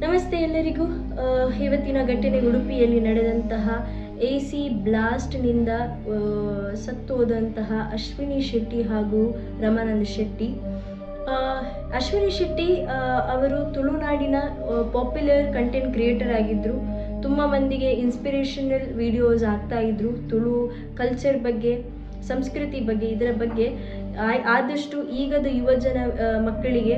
ನಮಸ್ತೆ ಎಲ್ಲರಿಗೂ. ಇವತ್ತಿನ ಘಟನೆ ಉಡುಪಿಯಲ್ಲಿ ನಡೆದಂತಹ AC ಬ್ಲಾಸ್ಟ್ನಿಂದ ಸತ್ತೋದಂತಹ ಅಶ್ವಿನಿ ಶೆಟ್ಟಿ ಹಾಗೂ ರಮಾನಂದ್ ಶೆಟ್ಟಿ. ಅಶ್ವಿನಿ ಶೆಟ್ಟಿ ಅವರು ತುಳುನಾಡಿನ ಪಾಪ್ಯುಲರ್ ಕಂಟೆಂಟ್ ಕ್ರಿಯೇಟರ್ ಆಗಿದ್ದರು. ತುಂಬ ಮಂದಿಗೆ ಇನ್ಸ್ಪಿರೇಷನಲ್ ವಿಡಿಯೋಸ್ ಆಗ್ತಾ ಇದ್ರು. ತುಳು ಕಲ್ಚರ್ ಬಗ್ಗೆ, ಸಂಸ್ಕೃತಿ ಬಗ್ಗೆ, ಇದರ ಬಗ್ಗೆ ಆದಷ್ಟು ಈಗದ ಯುವಜನ ಮಕ್ಕಳಿಗೆ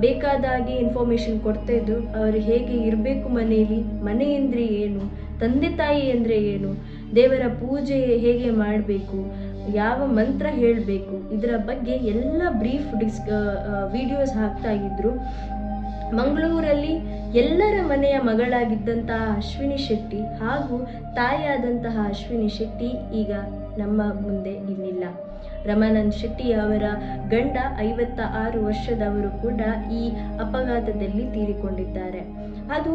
ಬೇಕಾದಾಗೆ ಇನ್ಫಾರ್ಮೇಷನ್ ಕೊಡ್ತಾ ಇದ್ರು. ಅವರು ಹೇಗೆ ಇರಬೇಕು ಮನೆಯಲ್ಲಿ, ಮನೆ ಅಂದರೆ ಏನು, ತಂದೆ ತಾಯಿ ಅಂದರೆ ಏನು, ದೇವರ ಪೂಜೆ ಹೇಗೆ ಮಾಡಬೇಕು, ಯಾವ ಮಂತ್ರ ಹೇಳಬೇಕು, ಇದರ ಬಗ್ಗೆ ಎಲ್ಲ ಬ್ರೀಫ್ ವಿಡಿಯೋಸ್ ಹಾಕ್ತಾ ಇದ್ರು. ಮಂಗಳೂರಲ್ಲಿ ಎಲ್ಲರ ಮನೆಯ ಮಗಳಾಗಿದ್ದಂತಹ ಅಶ್ವಿನಿ ಶೆಟ್ಟಿ ಹಾಗೂ ತಾಯಿಯಾದಂತಹ ಅಶ್ವಿನಿ ಶೆಟ್ಟಿ ಈಗ ನಮ್ಮ ಮುಂದೆ ಇನ್ನಿಲ್ಲ. ರಮಾನಂದ್ ಶೆಟ್ಟಿ ಅವರ ಗಂಡ 56 ವರ್ಷದವರು ಕೂಡ ಈ ಅಪಘಾತದಲ್ಲಿ ತೀರಿಕೊಂಡಿದ್ದಾರೆ. ಅದು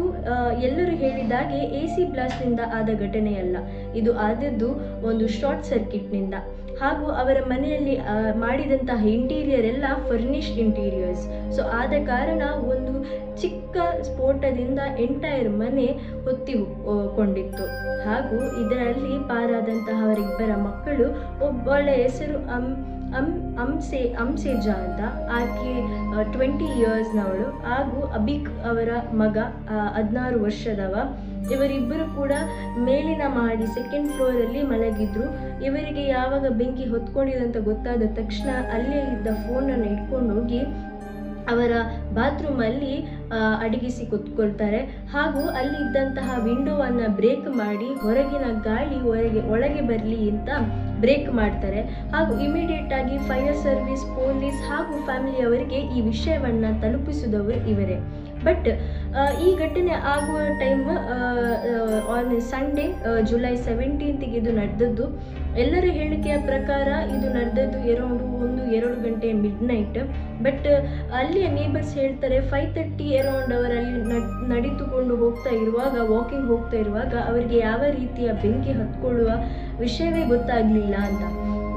ಎಲ್ಲರೂ ಹೇಳಿದಾಗೆ AC ಬ್ಲಾಸ್ಟ್ನಿಂದ ಆದ ಘಟನೆಯಲ್ಲ, ಇದು ಆದದ್ದು ಒಂದು ಶಾರ್ಟ್ ಸರ್ಕ್ಯೂಟ್ನಿಂದ. ಹಾಗೂ ಅವರ ಮನೆಯಲ್ಲಿ ಮಾಡಿದಂತಹ ಇಂಟೀರಿಯರ್ ಎಲ್ಲ ಫರ್ನಿಶ್ಡ್ ಇಂಟೀರಿಯರ್ಸ್. ಸೊ ಆದ ಕಾರಣ ಒಂದು ಚಿಕ್ಕ ಸ್ಫೋಟದಿಂದ ಎಂಟೈರ್ ಮನೆ ಹೊತ್ತಿಕೊಂಡಿತ್ತು. ಹಾಗೂ ಇದರಲ್ಲಿ ಪಾರಾದಂತಹ ಅವರಿಬ್ಬರ ಮಕ್ಕಳು, ಒಬ್ಬಳ ಹೆಸರು ಅಂಸೇಜಾ ಅಂತ, ಆಕೆ 20 ಇಯರ್ಸ್ನವಳು, ಹಾಗೂ ಅಬಿಕ್ ಅವರ ಮಗ 16 ವರ್ಷದವ. ಇವರಿಬ್ಬರು ಕೂಡ ಮೇಲಿನ ಮಾಡಿ 2nd ಫ್ಲೋರಲ್ಲಿ ಮಲಗಿದ್ರು. ಇವರಿಗೆ ಯಾವಾಗ ಬೆಂಕಿ ಹೊತ್ಕೊಂಡಿದಂತ ಗೊತ್ತಾದ ತಕ್ಷಣ ಅಲ್ಲೇ ಇದ್ದ ಫೋನನ್ನು ಇಟ್ಕೊಂಡು ಹೋಗಿ ಅವರ ಬಾತ್ರೂಮಲ್ಲಿ ಅಡಗಿಸಿ ಕೂತ್ಕೊಳ್ತಾರೆ. ಹಾಗೂ ಅಲ್ಲಿ ಇದ್ದಂತಹ ವಿಂಡೋವನ್ನು ಬ್ರೇಕ್ ಮಾಡಿ ಹೊರಗಿನ ಗಾಳಿ ಒಳಗೆ ಬರಲಿ ಅಂತ ಬ್ರೇಕ್ ಮಾಡ್ತಾರೆ. ಹಾಗೂ ಇಮಿಡಿಯೇಟ್ ಆಗಿ ಫೈರ್ ಸರ್ವಿಸ್, ಪೊಲೀಸ್ ಹಾಗೂ ಫ್ಯಾಮಿಲಿಯವರಿಗೆ ಈ ವಿಷಯವನ್ನು ತಲುಪಿಸಿದವರು ಇವರೇ. ಬಟ್ ಈ ಘಟನೆ ಆಗುವ time on Sunday July 17th ಇದು ನಡೆದದ್ದು. ಎಲ್ಲರ ಹೇಳಿಕೆಯ ಪ್ರಕಾರ ಇದು ನಡೆದದ್ದು ಅರೌಂಡ್ 1-2 ಗಂಟೆ ಮಿಡ್ನೈಟ್. ಬಟ್ ಅಲ್ಲಿಯ ನೇಬರ್ಸ್ ಹೇಳ್ತಾರೆ 5:30 ಅರೌಂಡ್ ಅವರಲ್ಲಿ ನಡೆದುಕೊಂಡು ಹೋಗ್ತಾ ಇರುವಾಗ, ವಾಕಿಂಗ್ ಹೋಗ್ತಾ ಇರುವಾಗ ಅವರಿಗೆ ಯಾವ ರೀತಿಯ ಬೆಂಕಿ ಹತ್ಕೊಳ್ಳುವ ವಿಷಯವೇ ಗೊತ್ತಾಗಲಿಲ್ಲ ಅಂತ.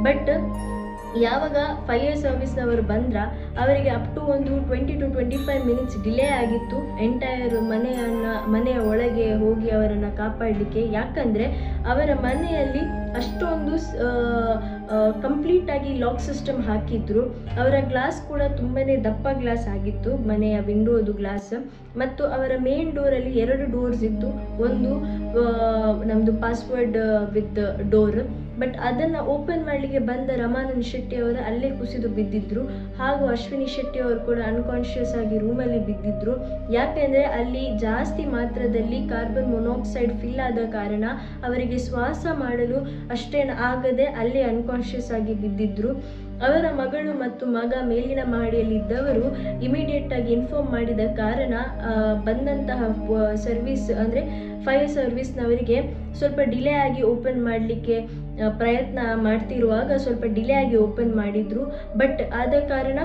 ಬಟ್ ಯಾವಾಗ ಫೈರ್ ಸರ್ವಿಸ್ನವರು ಬಂದ್ರ ಅವರಿಗೆ ಅಪ್ ಟು ಒಂದು 20-25 ಮಿನಿಟ್ಸ್ ಡಿಲೇ ಆಗಿತ್ತು ಎಂಟೈರ್ ಮನೆಯ ಒಳಗೆ ಹೋಗಿ ಅವರನ್ನು ಕಾಪಾಡಲಿಕ್ಕೆ. ಯಾಕಂದರೆ ಅವರ ಮನೆಯಲ್ಲಿ ಅಷ್ಟೊಂದು ಕಂಪ್ಲೀಟ್ ಆಗಿ ಲಾಕ್ ಸಿಸ್ಟಮ್ ಹಾಕಿದ್ರು. ಅವರ ಗ್ಲಾಸ್ ಕೂಡ ತುಂಬಾ ದಪ್ಪ ಗ್ಲಾಸ್ ಆಗಿತ್ತು, ಮನೆಯ ವಿಂಡೋದು ಗ್ಲಾಸ್. ಮತ್ತು ಅವರ ಮೇನ್ ಡೋರಲ್ಲಿ 2 ಡೋರ್ಸ್ ಇತ್ತು. ಒಂದು ನಮ್ಮದು ಪಾಸ್ವರ್ಡ್ ವಿತ್ ಡೋರ್. ಬಟ್ ಅದನ್ನು ಓಪನ್ ಮಾಡಲಿಕ್ಕೆ ಬಂದ ರಮಾನಂದ್ ಶೆಟ್ಟಿ ಅವರು ಅಲ್ಲೇ ಕುಸಿದು ಬಿದ್ದಿದ್ರು. ಹಾಗೂ ಅಶ್ವಿನಿ ಶೆಟ್ಟಿ ಅವರು ಕೂಡ ಅನ್ಕಾನ್ಷಿಯಸ್ ಆಗಿ ರೂಮಲ್ಲಿ ಬಿದ್ದಿದ್ರು. ಯಾಕೆಂದರೆ ಅಲ್ಲಿ ಜಾಸ್ತಿ ಮಾತ್ರದಲ್ಲಿ ಕಾರ್ಬನ್ ಮೊನಾಕ್ಸೈಡ್ ಫಿಲ್ ಆದ ಕಾರಣ ಅವರಿಗೆ ಶ್ವಾಸ ಮಾಡಲು ಅಷ್ಟೇನು ಆಗದೆ ಅಲ್ಲೇ ಅನ್ಕಾನ್ಷಿಯಸ್ ಆಗಿ ಬಿದ್ದಿದ್ರು. ಅವರ ಮಗಳು ಮತ್ತು ಮಗ ಮೇಲಿನ ಮಾಡಿಯಲ್ಲಿದ್ದವರು ಇಮಿಡಿಯೇಟ್ ಆಗಿ ಇನ್ಫಾರ್ಮ್ ಮಾಡಿದ ಕಾರಣ ಬಂದಂತಹ ಸರ್ವಿಸ್ ಅಂದರೆ ಫೈರ್ ಸರ್ವಿಸ್ನವರಿಗೆ ಸ್ವಲ್ಪ ಡಿಲೇ ಆಗಿ ಓಪನ್ ಮಾಡಲಿಕ್ಕೆ ಪ್ರಯತ್ನ ಮಾಡ್ತಿರುವಾಗ ಸ್ವಲ್ಪ ಡಿಲೇ ಆಗಿ ಓಪನ್ ಮಾಡಿದ್ರು. ಬಟ್ ಆದ ಕಾರಣ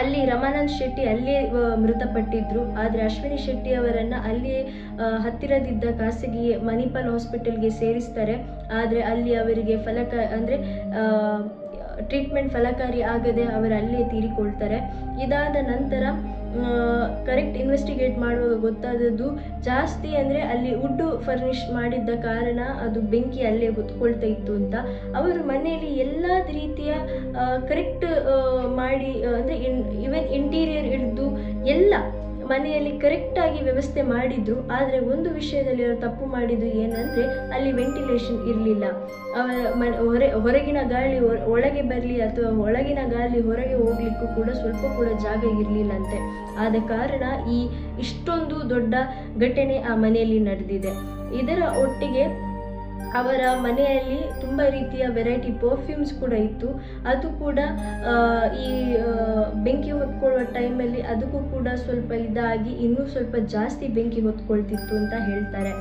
ಅಲ್ಲಿ ರಮಾನಂದ್ ಶೆಟ್ಟಿ ಅಲ್ಲೇ ಮೃತಪಟ್ಟಿದ್ರು. ಆದರೆ ಅಶ್ವಿನಿ ಶೆಟ್ಟಿ ಅವರನ್ನು ಅಲ್ಲಿ ಹತ್ತಿರದಿದ್ದ ಖಾಸಗಿ ಮಣಿಪಾಲ್ ಹಾಸ್ಪಿಟಲ್ಗೆ ಸೇರಿಸ್ತಾರೆ. ಆದರೆ ಅಲ್ಲಿ ಅವರಿಗೆ ಟ್ರೀಟ್ಮೆಂಟ್ ಫಲಕಾರಿ ಆಗದೆ ಅವರು ಅಲ್ಲೇ ತೀರಿಕೊಳ್ತಾರೆ. ಇದಾದ ನಂತರ ಕರೆಕ್ಟ್ ಇನ್ವೆಸ್ಟಿಗೇಟ್ ಮಾಡುವಾಗ ಗೊತ್ತಾದದ್ದು ಜಾಸ್ತಿ ಅಂದರೆ ಅಲ್ಲಿ ವುಡ್ ಫರ್ನಿಶ್ ಮಾಡಿದ್ದ ಕಾರಣ ಅದು ಬೆಂಕಿ ಅಲ್ಲೇ ಹೊತ್ಕೊಳ್ತಾ ಇತ್ತು ಅಂತ. ಅವರು ಮನೆಯಲ್ಲಿ ಎಲ್ಲ ರೀತಿಯ ಕರೆಕ್ಟ್ ಮಾಡಿ ಅಂದರೆ ಇವನ್ ಇಂಟೀರಿಯರ್ ಹಿಡಿದು ಎಲ್ಲ ಮನೆಯಲ್ಲಿ ಕರೆಕ್ಟಾಗಿ ವ್ಯವಸ್ಥೆ ಮಾಡಿದ್ರು. ಆದರೆ ಒಂದು ವಿಷಯದಲ್ಲಿ ಅವರು ತಪ್ಪು ಮಾಡಿದ್ದು ಏನಂದರೆ ಅಲ್ಲಿ ವೆಂಟಿಲೇಷನ್ ಇರಲಿಲ್ಲ. ಹೊರಗಿನ ಗಾಳಿ ಒಳಗೆ ಬರಲಿ ಅಥವಾ ಒಳಗಿನ ಗಾಳಿ ಹೊರಗೆ ಹೋಗ್ಲಿಕ್ಕೂ ಕೂಡ ಸ್ವಲ್ಪ ಕೂಡ ಜಾಗ ಇರಲಿಲ್ಲಂತೆ. ಆದ ಕಾರಣ ಇಷ್ಟೊಂದು ದೊಡ್ಡ ಘಟನೆ ಆ ಮನೆಯಲ್ಲಿ ನಡೆದಿದೆ. ಇದರ ಒಟ್ಟಿಗೆ ಅವರ ಮನೆಯಲ್ಲಿ ತುಂಬ ರೀತಿಯ ವೆರೈಟಿ ಪರ್ಫ್ಯೂಮ್ಸ್ ಕೂಡ ಇತ್ತು. ಅದು ಕೂಡ ಈ ಬೆಂಕಿ ಹೊತ್ಕೊಳ್ಳುವ ಟೈಮಲ್ಲಿ ಅದಕ್ಕೂ ಕೂಡ ಸ್ವಲ್ಪ ಇದಾಗಿ ಇನ್ನೂ ಸ್ವಲ್ಪ ಜಾಸ್ತಿ ಬೆಂಕಿ ಹೊತ್ಕೊಳ್ತಿತ್ತು ಅಂತ ಹೇಳ್ತಾರೆ.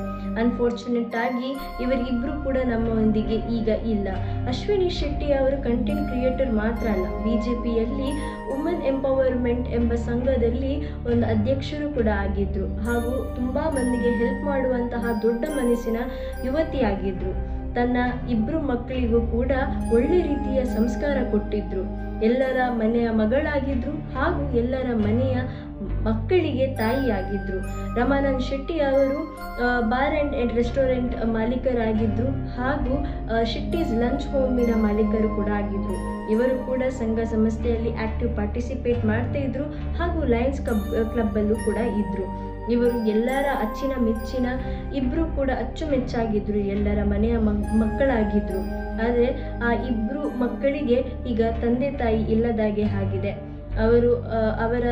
ಅನ್ಫಾರ್ಚುನೇಟ್ ಆಗಿ ಇವರಿಬ್ಬರು ಕೂಡ ನಮ್ಮೊಂದಿಗೆ ಈಗ ಇಲ್ಲ. ಅಶ್ವಿನಿ ಶೆಟ್ಟಿ ಅವರು ಕಂಟೆಂಟ್ ಕ್ರಿಯೇಟರ್ ಮಾತ್ರ ಅಲ್ಲ, BJPಯಲ್ಲಿ ವುಮೆನ್ ಎಂಪವರ್ಮೆಂಟ್ ಎಂಬ ಸಂಘದಲ್ಲಿ ಒಂದು ಅಧ್ಯಕ್ಷರು ಕೂಡ ಆಗಿದ್ರು. ಹಾಗೂ ತುಂಬ ಮಂದಿಗೆ ಹೆಲ್ಪ್ ಮಾಡುವಂತಹ ದೊಡ್ಡ ಮನಸ್ಸಿನ ಯುವತಿಯಾಗಿದ್ರು. ತನ್ನ ಇಬ್ಬರು ಮಕ್ಕಳಿಗೂ ಕೂಡ ಒಳ್ಳೆ ರೀತಿಯ ಸಂಸ್ಕಾರ ಕೊಟ್ಟಿದ್ರು. ಎಲ್ಲರ ಮನೆಯ ಮಗಳಾಗಿದ್ರು ಹಾಗೂ ಎಲ್ಲರ ಮನೆಯ ಮಕ್ಕಳಿಗೆ ತಾಯಿಯಾಗಿದ್ರು. ರಮಾನಂದ್ ಶೆಟ್ಟಿ ಅವರು ಬಾರ್ ಆ್ಯಂಡ್ ರೆಸ್ಟೋರೆಂಟ್ ಮಾಲೀಕರಾಗಿದ್ರು ಹಾಗೂ ಶೆಟ್ಟೀಸ್ ಲಂಚ್ ಹೋಮಿನ ಮಾಲೀಕರು ಕೂಡ ಆಗಿದ್ರು. ಇವರು ಕೂಡ ಸಂಘ ಸಂಸ್ಥೆಯಲ್ಲಿ ಆಕ್ಟಿವ್ ಪಾರ್ಟಿಸಿಪೇಟ್ ಮಾಡ್ತಾ ಇದ್ರು ಹಾಗೂ ಲಯನ್ಸ್ ಕ್ಲಬ್ಬಲ್ಲೂ ಕೂಡ ಇದ್ರು. ಇವರು ಎಲ್ಲರ ಅಚ್ಚಿನ ಮೆಚ್ಚಿನ ಇಬ್ಬರು ಕೂಡ ಅಚ್ಚುಮೆಚ್ಚಾಗಿದ್ರು, ಎಲ್ಲರ ಮನೆಯ ಮಕ್ಕಳಾಗಿದ್ರು. ಆದರೆ ಆ ಇಬ್ಬರು ಮಕ್ಕಳಿಗೆ ಈಗ ತಂದೆ ತಾಯಿ ಇಲ್ಲದಾಗೆ ಆಗಿದೆ. ಅವರ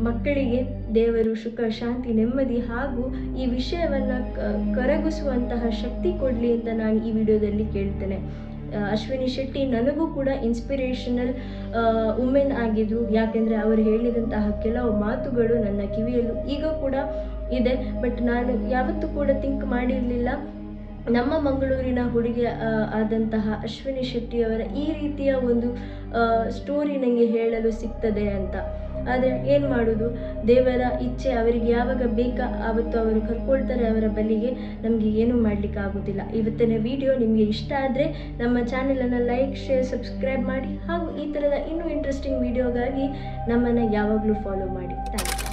ಮಕ್ಕಳಿಗೆ ದೇವರು ಸುಖ ಶಾಂತಿ ನೆಮ್ಮದಿ ಹಾಗೂ ಈ ವಿಷಯವನ್ನು ಕರಗಿಸುವಂತಹ ಶಕ್ತಿ ಕೊಡಲಿ ಅಂತ ನಾನು ಈ ವಿಡಿಯೋದಲ್ಲಿ ಕೇಳ್ತೇನೆ. ಅಶ್ವಿನಿ ಶೆಟ್ಟಿ ನನಗೂ ಕೂಡ ಇನ್ಸ್ಪಿರೇಷನಲ್ ವುಮೆನ್ ಆಗಿದ್ರು. ಯಾಕೆಂದರೆ ಅವರು ಹೇಳಿದಂತಹ ಕೆಲವು ಮಾತುಗಳು ನನ್ನ ಕಿವಿಯಲ್ಲೂ ಈಗ ಕೂಡ ಇದೆ. ಬಟ್ ನಾನು ಯಾವತ್ತೂ ಕೂಡ ಥಿಂಕ್ ಮಾಡಿರಲಿಲ್ಲ ನಮ್ಮ ಮಂಗಳೂರಿನ ಹುಡುಗಿ ಆದಂತಹ ಅಶ್ವಿನಿ ಶೆಟ್ಟಿಯವರ ಈ ರೀತಿಯ ಒಂದು ಸ್ಟೋರಿ ನನಗೆ ಹೇಳಲು ಸಿಗ್ತದೆ ಅಂತ. ಆದರೆ ಏನು ಮಾಡೋದು, ದೇವರ ಇಚ್ಛೆ. ಅವರಿಗೆ ಯಾವಾಗ ಬೇಕಾ ಆವತ್ತು ಅವರು ಕರ್ಕೊಳ್ತಾರೆ ಅವರ ಬಳಿಗೆ. ನಮಗೆ ಏನೂ ಮಾಡಲಿಕ್ಕೆ ಆಗೋದಿಲ್ಲ. ಇವತ್ತಿನ ವಿಡಿಯೋ ನಿಮಗೆ ಇಷ್ಟ ಆದರೆ ನಮ್ಮ ಚಾನೆಲನ್ನು ಲೈಕ್, ಶೇರ್, ಸಬ್ಸ್ಕ್ರೈಬ್ ಮಾಡಿ ಹಾಗೂ ಈ ಥರದ ಇನ್ನೂ ಇಂಟ್ರೆಸ್ಟಿಂಗ್ ವಿಡಿಯೋಗಾಗಿ ನಮ್ಮನ್ನು ಯಾವಾಗಲೂ ಫಾಲೋ ಮಾಡಿ. ಥ್ಯಾಂಕ್ಸ್.